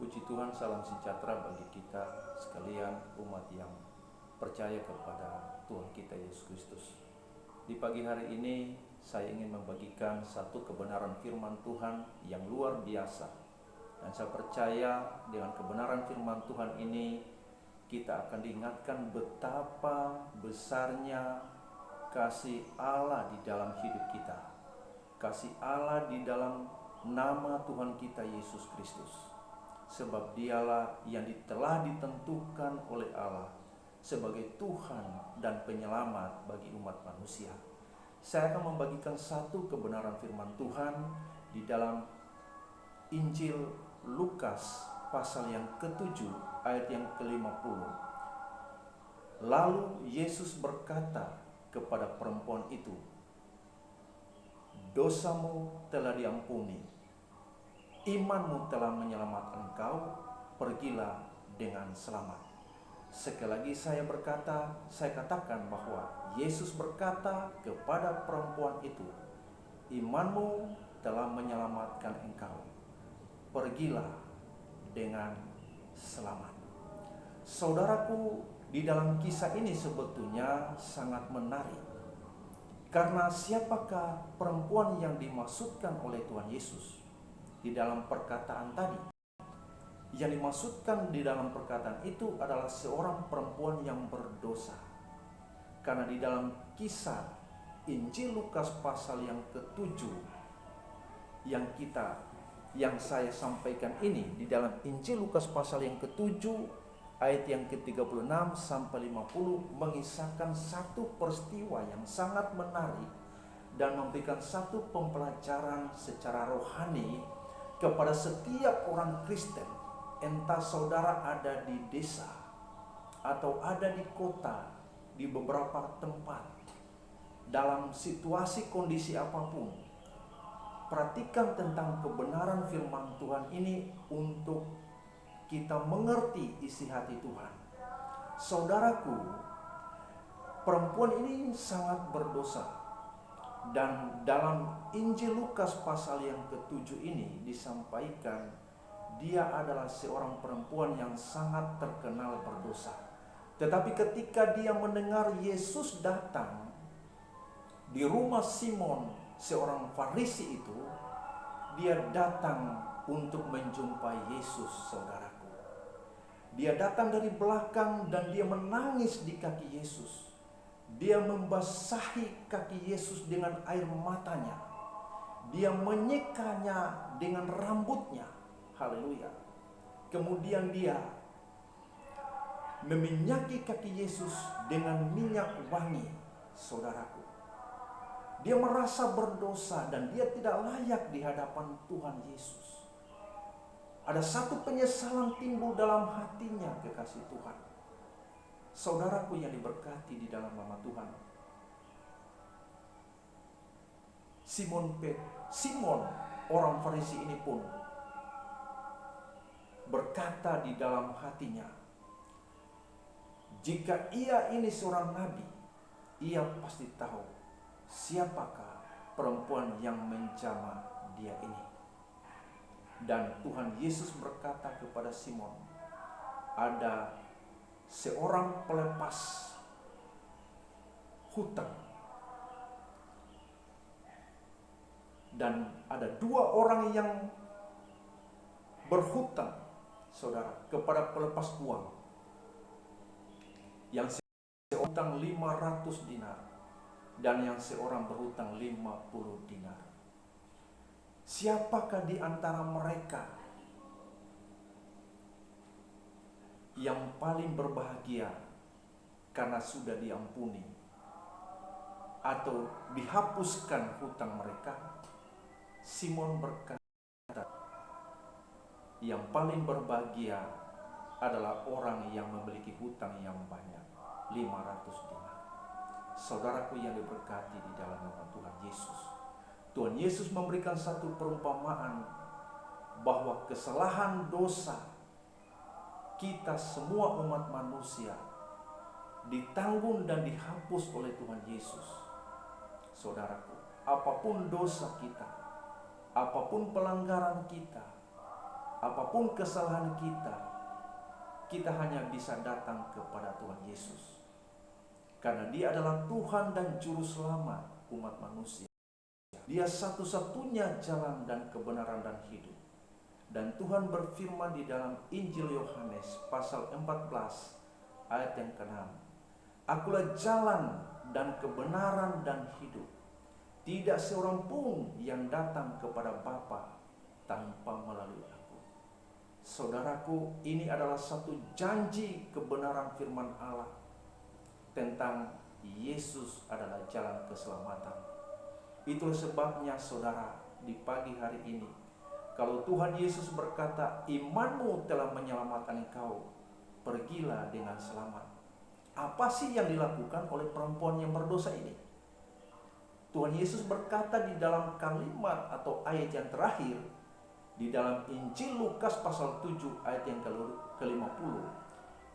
Puji Tuhan, salam sejahtera bagi kita sekalian umat yang percaya kepada Tuhan kita Yesus Kristus. Di pagi hari ini saya ingin membagikan satu kebenaran firman Tuhan yang luar biasa. Dan saya percaya dengan kebenaran firman Tuhan ini kita akan diingatkan betapa besarnya kasih Allah di dalam hidup kita. Kasih Allah di dalam nama Tuhan kita Yesus Kristus. Sebab dialah yang telah ditentukan oleh Allah sebagai Tuhan dan penyelamat bagi umat manusia. Saya akan membagikan satu kebenaran firman Tuhan di dalam Injil Lukas pasal yang ke-7 ayat yang ke-50. Lalu Yesus berkata kepada perempuan itu, "Dosamu telah diampuni. Imanmu telah menyelamatkan engkau, pergilah dengan selamat." Sekali lagi saya katakan bahwa Yesus berkata kepada perempuan itu, "Imanmu telah menyelamatkan engkau, pergilah dengan selamat." Saudaraku, di dalam kisah ini sebetulnya sangat menarik. Karena siapakah perempuan yang dimaksudkan oleh Tuhan Yesus di dalam perkataan tadi? Yang dimaksudkan di dalam perkataan itu adalah seorang perempuan yang berdosa. Karena di dalam kisah Injil Lukas pasal yang ke-7 yang saya sampaikan ini, di dalam Injil Lukas pasal yang ke-7 ayat yang ke-36 sampai 50 mengisahkan satu peristiwa yang sangat menarik dan memberikan satu pembelajaran secara rohani kepada setiap orang Kristen. Entah saudara ada di desa atau ada di kota, di beberapa tempat, dalam situasi kondisi apapun, perhatikan tentang kebenaran firman Tuhan ini untuk kita mengerti isi hati Tuhan. Saudaraku, perempuan ini sangat berdosa. Dan dalam Injil Lukas pasal yang ke-7 ini disampaikan dia adalah seorang perempuan yang sangat terkenal berdosa. Tetapi ketika dia mendengar Yesus datang di rumah Simon, seorang Farisi itu, dia datang untuk menjumpai Yesus, saudaraku. Dia datang dari belakang dan dia menangis di kaki Yesus. Dia membasahi kaki Yesus dengan air matanya. Dia menyekanya dengan rambutnya. Haleluya. Kemudian dia meminyaki kaki Yesus dengan minyak wangi, saudaraku. Dia merasa berdosa dan dia tidak layak di hadapan Tuhan Yesus. Ada satu penyesalan timbul dalam hatinya, kekasih Tuhan. Saudaraku yang diberkati di dalam nama Tuhan, Simon orang Farisi ini pun berkata di dalam hatinya, jika ia ini seorang nabi, ia pasti tahu siapakah perempuan yang menjamah dia ini. Dan Tuhan Yesus berkata kepada Simon, ada seorang pelepas hutang dan ada dua orang yang berhutang, saudara, kepada pelepas uang. Yang seorang 500 dinar dan yang seorang berhutang 50 dinar. Siapakah di antara mereka yang paling berbahagia karena sudah diampuni atau dihapuskan hutang mereka? Simon berkata, yang paling berbahagia adalah orang yang memiliki hutang yang banyak, 500 dinar. Saudaraku yang diberkati di dalam nama Tuhan Yesus, Tuhan Yesus memberikan satu perumpamaan bahwa kesalahan dosa kita semua umat manusia ditanggung dan dihapus oleh Tuhan Yesus. Saudaraku, apapun dosa kita, apapun pelanggaran kita, apapun kesalahan kita, kita hanya bisa datang kepada Tuhan Yesus. Karena Dia adalah Tuhan dan Juru Selamat umat manusia. Dia satu-satunya jalan dan kebenaran dan hidup. Dan Tuhan berfirman di dalam Injil Yohanes pasal 14 ayat yang ke-6. Akulah jalan dan kebenaran dan hidup. Tidak seorang pun yang datang kepada Bapa tanpa melalui aku. Saudaraku, ini adalah satu janji kebenaran firman Allah tentang Yesus adalah jalan keselamatan. Itulah sebabnya saudara, di pagi hari ini, kalau Tuhan Yesus berkata, imanmu telah menyelamatkan engkau, pergilah dengan selamat. Apa sih yang dilakukan oleh perempuan yang berdosa ini? Tuhan Yesus berkata di dalam kalimat atau ayat yang terakhir, di dalam Injil Lukas pasal 7 ayat yang ke-50,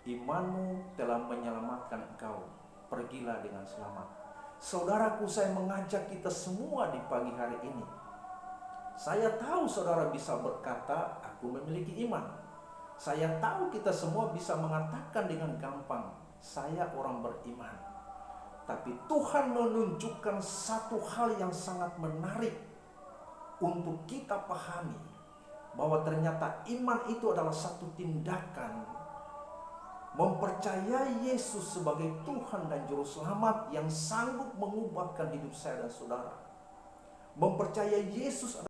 imanmu telah menyelamatkan engkau, pergilah dengan selamat. Saudaraku, saya mengajak kita semua di pagi hari ini. Saya tahu saudara bisa berkata, aku memiliki iman. Saya tahu kita semua bisa mengatakan dengan gampang, saya orang beriman. Tapi Tuhan menunjukkan satu hal yang sangat menarik untuk kita pahami, bahwa ternyata iman itu adalah satu tindakan mempercayai Yesus sebagai Tuhan dan Juru Selamat yang sanggup mengubahkan hidup saya dan saudara. Mempercayai Yesus adalah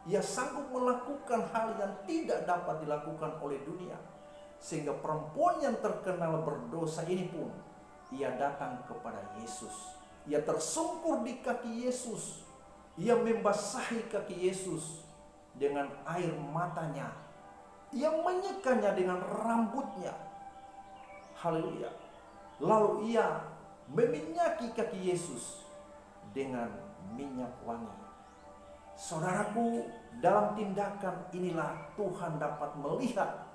Ia sanggup melakukan hal yang tidak dapat dilakukan oleh dunia. Sehingga perempuan yang terkenal berdosa ini pun, ia datang kepada Yesus. Ia tersungkur di kaki Yesus. Ia membasahi kaki Yesus dengan air matanya. Ia menyekanya dengan rambutnya. Haleluya. Lalu ia meminyaki kaki Yesus dengan minyak wangi. Saudaraku, dalam tindakan inilah Tuhan dapat melihat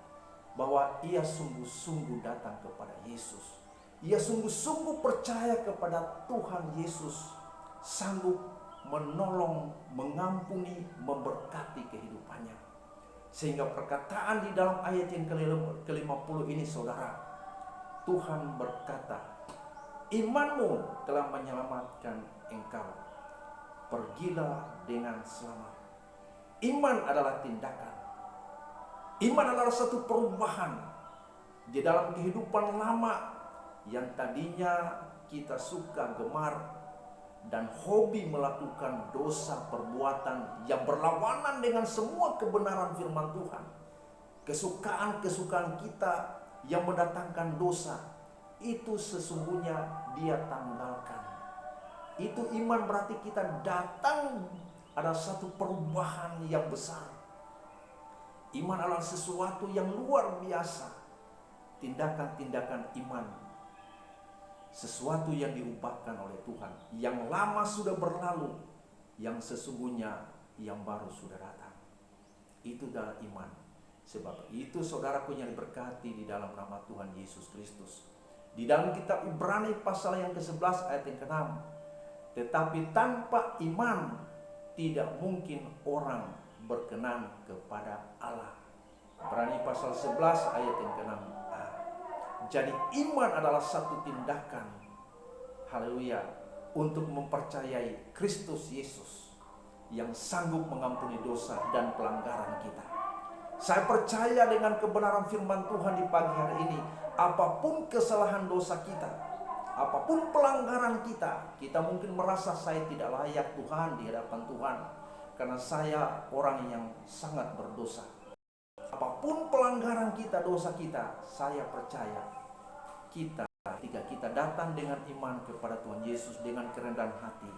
bahwa ia sungguh-sungguh datang kepada Yesus. Ia sungguh-sungguh percaya kepada Tuhan Yesus, sanggup menolong, mengampuni, memberkati kehidupannya. Sehingga perkataan di dalam ayat yang ke-50 ini saudara, Tuhan berkata, imanmu telah menyelamatkan engkau, pergilah dengan selamat. Iman adalah tindakan. Iman adalah satu perubahan di dalam kehidupan lama yang tadinya kita suka, gemar, dan hobi melakukan dosa perbuatan yang berlawanan dengan semua kebenaran firman Tuhan. Kesukaan-kesukaan kita yang mendatangkan dosa, itu sesungguhnya dia tanggalkan. Itu iman, berarti kita datang ada satu perubahan yang besar. Iman adalah sesuatu yang luar biasa. Tindakan-tindakan iman, sesuatu yang diubahkan oleh Tuhan, yang lama sudah berlalu, yang sesungguhnya yang baru sudah datang. Itu adalah iman. Sebab itu saudaraku yang diberkati di dalam nama Tuhan Yesus Kristus, di dalam kitab Ibrani pasal yang ke-11 ayat yang ke-6, tetapi tanpa iman tidak mungkin orang berkenan kepada Allah. Ibrani pasal 11 ayat yang ke-6a. Jadi iman adalah satu tindakan, haleluya, untuk mempercayai Kristus Yesus yang sanggup mengampuni dosa dan pelanggaran kita. Saya percaya dengan kebenaran firman Tuhan di pagi hari ini, apapun kesalahan dosa kita, apapun pelanggaran kita, kita mungkin merasa saya tidak layak Tuhan di hadapan Tuhan, karena saya orang yang sangat berdosa. Apapun pelanggaran kita, dosa kita, saya percaya kita, ketika kita datang dengan iman kepada Tuhan Yesus dengan kerendahan hati,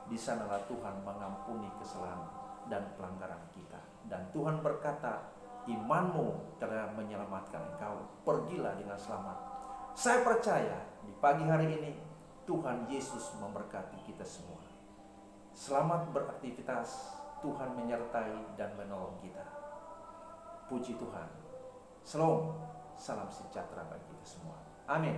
di sanalah Tuhan mengampuni kesalahan dan pelanggaran kita. Dan Tuhan berkata, imanmu telah menyelamatkan engkau, pergilah dengan selamat. Saya percaya di pagi hari ini Tuhan Yesus memberkati kita semua. Selamat beraktivitas. Tuhan menyertai dan menolong kita. Puji Tuhan. Shalom. Salam sejahtera bagi kita semua. Amin.